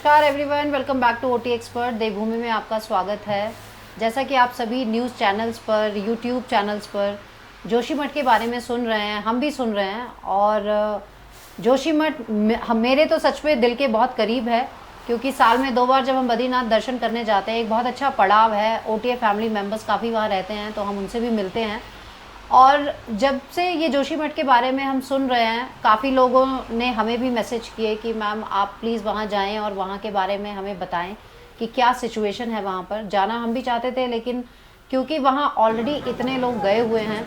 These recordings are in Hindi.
नमस्कार everyone, welcome back to OT expert. Devbhoomi में आपका स्वागत है। जैसा कि आप सभी न्यूज़ चैनल्स पर, यूट्यूब चैनल्स पर जोशीमठ के बारे में सुन रहे हैं, हम भी सुन रहे हैं। और जोशीमठ मेरे तो सच में दिल के बहुत करीब है, क्योंकि साल में 2 बार जब हम बद्रीनाथ दर्शन करने जाते हैं, एक बहुत अच्छा पड़ाव है। ओटीए फैमिली मेम्बर्स काफ़ी वहाँ रहते हैं, तो हम उनसे भी मिलते हैं। और जब से ये जोशीमठ के बारे में हम सुन रहे हैं, काफ़ी लोगों ने हमें भी मैसेज किए कि मैम आप प्लीज़ वहाँ जाएं और वहाँ के बारे में हमें बताएं कि क्या सिचुएशन है वहाँ पर। जाना हम भी चाहते थे, लेकिन क्योंकि वहाँ ऑलरेडी इतने लोग गए हुए हैं,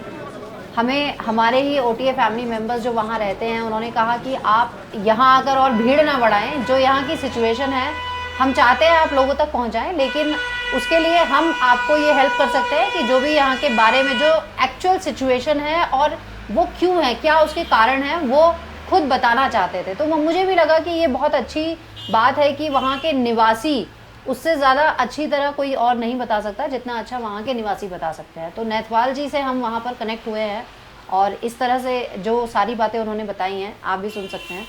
हमें हमारे ही ओटीए फैमिली मेम्बर्स जो वहाँ रहते हैं, उन्होंने कहा कि आप यहाँ आकर और भीड़ ना बढ़ाएं। जो यहाँ की सिचुएशन है, हम चाहते हैं आप लोगों तक पहुँचाएं, लेकिन उसके लिए हम आपको ये हेल्प कर सकते हैं कि जो भी यहाँ के बारे में जो एक्चुअल सिचुएशन है और वो क्यों है, क्या उसके कारण है, वो खुद बताना चाहते थे। तो मुझे भी लगा कि ये बहुत अच्छी बात है कि वहाँ के निवासी उससे ज़्यादा अच्छी तरह कोई और नहीं बता सकता जितना अच्छा वहाँ के निवासी बता सकते हैं। तो नैथवाल जी से हम वहाँ पर कनेक्ट हुए हैं और इस तरह से जो सारी बातें उन्होंने बताई हैं, आप भी सुन सकते हैं।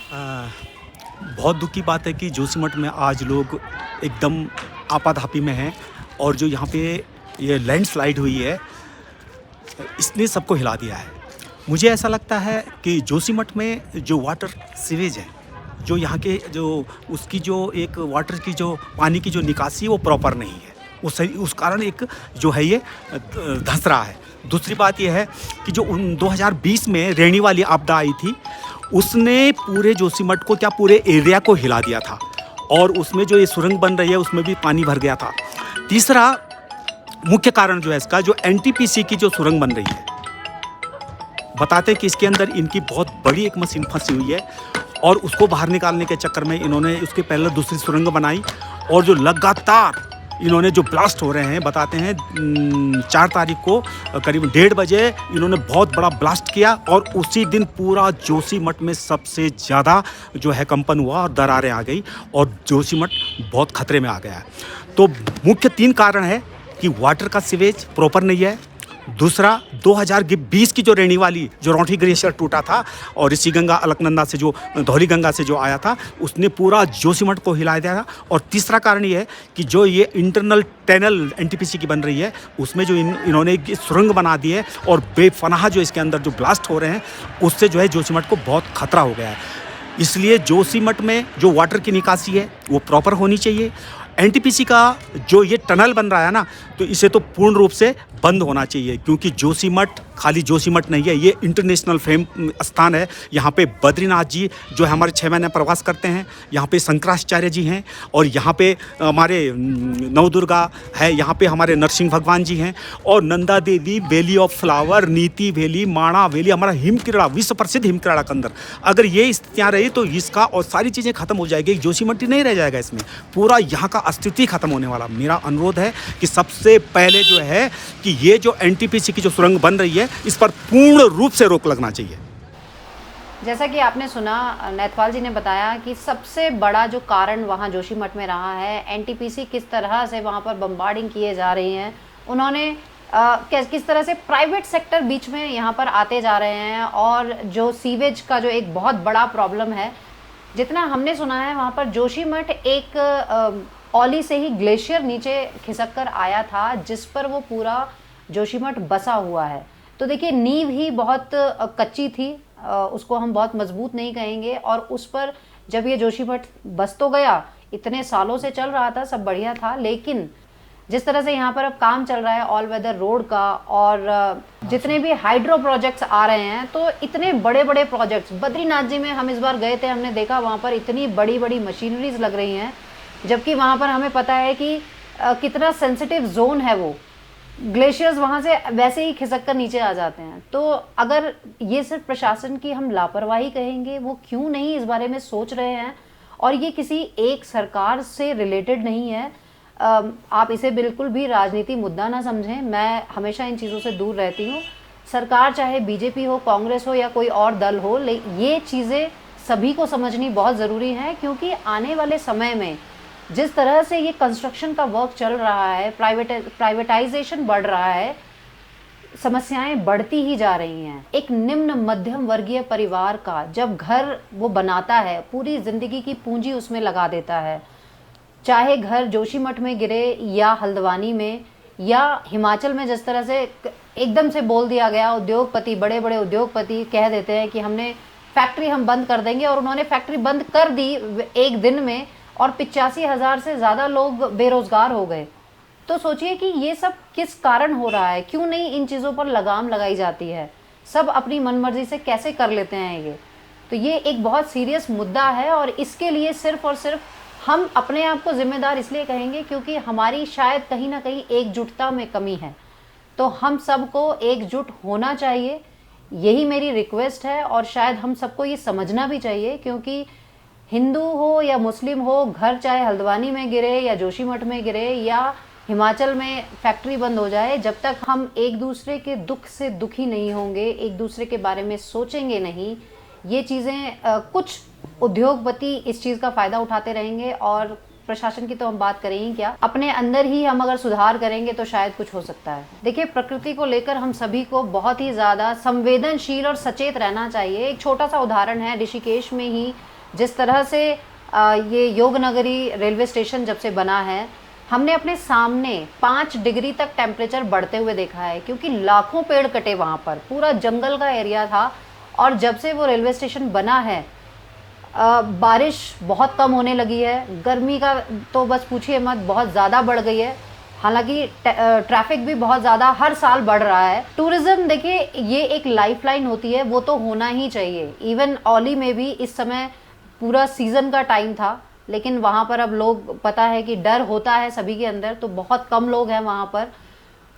बहुत दुख की बात है कि जोशीमठ में आज लोग एकदम आपाधापी में हैं और जो यहाँ पे ये लैंडस्लाइड हुई है, इसने सबको हिला दिया है। मुझे ऐसा लगता है कि जोशीमठ में जो वाटर सीवेज है, जो यहाँ के जो उसकी जो एक वाटर की जो पानी की जो निकासी है वो प्रॉपर नहीं है। उस कारण एक जो है ये धंस रहा है। दूसरी बात ये है कि जो 2020 में रेणी वाली आपदा आई थी, उसने पूरे जोशीमठ को, क्या पूरे एरिया को हिला दिया था। और उसमें जो ये सुरंग बन रही है उसमें भी पानी भर गया था। तीसरा मुख्य कारण जो है इसका, जो एनटीपीसी की जो सुरंग बन रही है, बताते हैं कि इसके अंदर इनकी बहुत बड़ी एक मशीन फंसी हुई है और उसको बाहर निकालने के चक्कर में इन्होंने उसके पहले दूसरी सुरंग बनाई। और जो लगातार इन्होंने जो ब्लास्ट हो रहे हैं, बताते हैं 4 तारीख को करीब 1:30 बजे इन्होंने बहुत बड़ा ब्लास्ट किया और उसी दिन पूरा जोशीमठ में सबसे ज़्यादा जो है कंपन हुआ और दरारें आ गई और जोशीमठ बहुत खतरे में आ गया है। तो मुख्य 3 कारण है कि वाटर का सीवेज प्रॉपर नहीं है। दूसरा, 2020 की जो रेणी वाली जो रौंठी ग्लेशियर टूटा था और ऋषिगंगा अलकनंदा से जो धौली गंगा से जो आया था, उसने पूरा जोशीमठ को हिला दिया था। और तीसरा कारण ये है कि जो ये इंटरनल टनल एनटीपीसी की बन रही है, उसमें जो इन्होंने सुरंग बना दी है और बेपनाह जो इसके अंदर जो ब्लास्ट हो रहे हैं, उससे जो है जोशीमठ को बहुत खतरा हो गया है। इसलिए जोशीमठ में जो वाटर की निकासी है वो प्रॉपर होनी चाहिए। एनटीपीसी का जो ये टनल बन रहा है ना, तो इसे तो पूर्ण रूप से बंद होना चाहिए, क्योंकि जोशीमठ खाली जोशीमठ नहीं है, ये इंटरनेशनल फेम स्थान है। यहाँ पे बद्रीनाथ जी जो है हमारे 6 महीने प्रवास करते हैं, यहाँ पे शंकराचार्य जी हैं और यहाँ पे हमारे नवदुर्गा है, यहाँ पे हमारे नरसिंह भगवान जी हैं और Nanda Devi, valley of flower, नीति वैली, माणा वैली, हमारा हिमक्रीड़ा, विश्व प्रसिद्ध हिमक्रीड़ा के अंदर अगर ये स्थितियाँ रही तो इसका और सारी चीज़ें खत्म हो जाएगी। जोशीमठ ही नहीं रह जाएगा, इसमें पूरा यहाँ का अस्तित्व ही खत्म होने वाला। मेरा अनुरोध है कि सबसे पहले जो है कि ये जो एनटीपीसी की जो सुरंग बन रही है, इस पर पूर्ण रूप से रोक लगना चाहिए। जैसा कि आपने सुना, नैथवाल जी ने बताया कि सबसे बड़ा जो कारण वहाँ जोशीमठ में रहा है, एनटीपीसी किस तरह से वहाँ पर बम्बार्डिंग किए जा रही हैं। उन्होंने किस तरह से प्राइवेट सेक्टर बीच में यहाँ पर आते जा रहे हैं और जो सीवेज का जो एक बहुत बड़ा प्रॉब्लम है, जितना हमने सुना है वहाँ पर जोशीमठ एक औली से ही ग्लेशियर नीचे खिसक कर आया था, जिस पर वो पूरा जोशीमठ बसा हुआ है। तो देखिए, नींव ही बहुत कच्ची थी, उसको हम बहुत मजबूत नहीं कहेंगे। और उस पर जब ये जोशीमठ बस तो गया, इतने सालों से चल रहा था, सब बढ़िया था, लेकिन जिस तरह से यहाँ पर अब काम चल रहा है ऑल वेदर रोड का और जितने भी हाइड्रो प्रोजेक्ट्स आ रहे हैं, तो इतने बड़े बड़े प्रोजेक्ट्स, बद्रीनाथ जी में हम इस बार गए थे, हमने देखा वहाँ पर इतनी बड़ी बड़ी मशीनरीज लग रही हैं, जबकि वहाँ पर हमें पता है कि कितना सेंसिटिव जोन है वो। ग्लेशियर्स वहाँ से वैसे ही खिसक कर नीचे आ जाते हैं। तो अगर ये सिर्फ प्रशासन की हम लापरवाही कहेंगे, वो क्यों नहीं इस बारे में सोच रहे हैं। और ये किसी एक सरकार से रिलेटेड नहीं है, आप इसे बिल्कुल भी राजनीति मुद्दा ना समझें। मैं हमेशा इन चीज़ों से दूर रहती हूँ। सरकार चाहे बीजेपी हो, कांग्रेस हो या कोई और दल हो, ये चीज़ें सभी को समझनी बहुत ज़रूरी है, क्योंकि आने वाले समय में जिस तरह से ये कंस्ट्रक्शन का वर्क चल रहा है, प्राइवेटाइजेशन बढ़ रहा है, समस्याएं बढ़ती ही जा रही हैं। एक निम्न मध्यम वर्गीय परिवार का जब घर वो बनाता है, पूरी ज़िंदगी की पूंजी उसमें लगा देता है, चाहे घर जोशीमठ में गिरे या हल्द्वानी में या हिमाचल में, जिस तरह से एकदम से बोल दिया गया, उद्योगपति, बड़े बड़े उद्योगपति कह देते हैं कि हमने फैक्ट्री हम बंद कर देंगे, और उन्होंने फैक्ट्री बंद कर दी एक दिन में, और 85,000 से ज़्यादा लोग बेरोजगार हो गए। तो सोचिए कि ये सब किस कारण हो रहा है, क्यों नहीं इन चीज़ों पर लगाम लगाई जाती है, सब अपनी मनमर्जी से कैसे कर लेते हैं ये। तो ये एक बहुत सीरियस मुद्दा है, और इसके लिए सिर्फ और सिर्फ हम अपने आप को जिम्मेदार इसलिए कहेंगे क्योंकि हमारी शायद कहीं ना कहीं एकजुटता में कमी है। तो हम सबको एकजुट होना चाहिए, यही मेरी रिक्वेस्ट है। और शायद हम सबको ये समझना भी चाहिए, क्योंकि हिंदू हो या मुस्लिम हो, घर चाहे हल्द्वानी में गिरे या जोशीमठ में गिरे या हिमाचल में फैक्ट्री बंद हो जाए, जब तक हम एक दूसरे के दुख से दुखी नहीं होंगे, एक दूसरे के बारे में सोचेंगे नहीं, ये चीज़ें कुछ उद्योगपति इस चीज़ का फ़ायदा उठाते रहेंगे, और प्रशासन की तो हम बात करें ही क्या, अपने अंदर ही हम अगर सुधार करेंगे तो शायद कुछ हो सकता है। देखिए, प्रकृति को लेकर हम सभी को बहुत ही ज़्यादा संवेदनशील और सचेत रहना चाहिए। एक छोटा सा उदाहरण है, ऋषिकेश में ही जिस तरह से ये योगनगरी रेलवे स्टेशन जब से बना है, हमने अपने सामने 5 डिग्री तक टेम्परेचर बढ़ते हुए देखा है, क्योंकि लाखों पेड़ कटे वहाँ पर, पूरा जंगल का एरिया था। और जब से वो रेलवे स्टेशन बना है, बारिश बहुत कम होने लगी है, गर्मी का तो बस पूछिए मत, बहुत ज़्यादा बढ़ गई है। हालांकि ट्रैफिक भी बहुत ज़्यादा हर साल बढ़ रहा है। टूरिज़्म, देखिए, ये एक लाइफलाइन होती है, वो तो होना ही चाहिए। इवन औली में भी इस समय पूरा सीज़न का टाइम था, लेकिन वहाँ पर अब लोग, पता है कि डर होता है सभी के अंदर, तो बहुत कम लोग हैं वहाँ पर।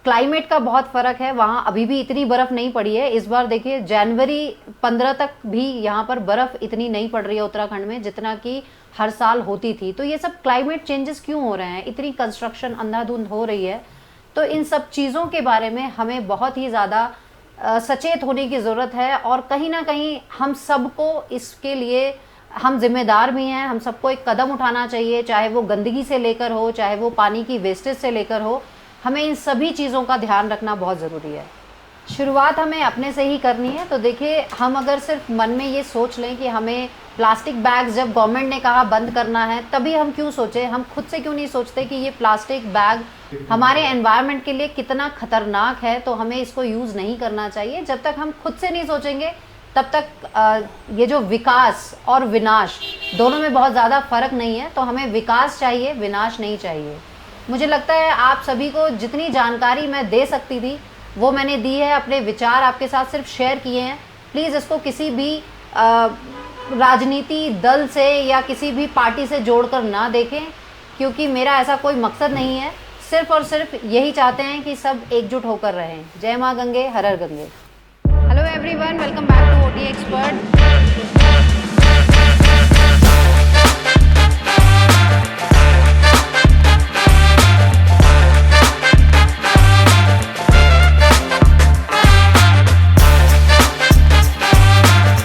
क्लाइमेट का बहुत फ़र्क है, वहाँ अभी भी इतनी बर्फ़ नहीं पड़ी है। इस बार देखिए, जनवरी 15 तक भी यहाँ पर बर्फ़ इतनी नहीं पड़ रही है उत्तराखंड में, जितना कि हर साल होती थी। तो ये सब क्लाइमेट चेंजेस क्यों हो रहे हैं, इतनी कंस्ट्रक्शन अंधाधुंध हो रही है। तो इन सब चीज़ों के बारे में हमें बहुत ही ज़्यादा सचेत होने की ज़रूरत है, और कहीं ना कहीं हम सबको इसके लिए हम जिम्मेदार भी हैं। हम सबको एक कदम उठाना चाहिए, चाहे वो गंदगी से लेकर हो, चाहे वो पानी की वेस्टेज से लेकर हो। हमें इन सभी चीज़ों का ध्यान रखना बहुत ज़रूरी है। शुरुआत हमें अपने से ही करनी है। तो देखिए, हम अगर सिर्फ मन में ये सोच लें कि हमें प्लास्टिक बैग्स जब गवर्नमेंट ने कहा बंद करना है, तभी हम क्यों सोचें, हम खुद से क्यों नहीं सोचते कि ये प्लास्टिक बैग हमारे एनवायरनमेंट के लिए कितना खतरनाक है, तो हमें इसको यूज़ नहीं करना चाहिए। जब तक हम खुद से नहीं सोचेंगे, तब तक ये जो विकास और विनाश, दोनों में बहुत ज़्यादा फ़र्क नहीं है। तो हमें विकास चाहिए, विनाश नहीं चाहिए। मुझे लगता है आप सभी को जितनी जानकारी मैं दे सकती थी वो मैंने दी है, अपने विचार आपके साथ सिर्फ शेयर किए हैं। प्लीज़ इसको किसी भी राजनीति दल से या किसी भी पार्टी से जोड़कर ना देखें, क्योंकि मेरा ऐसा कोई मकसद नहीं है। सिर्फ और सिर्फ यही चाहते हैं कि सब एकजुट होकर रहें। जय माँ गंगे, हर हर Gange. Hello everyone, welcome back to OT expert.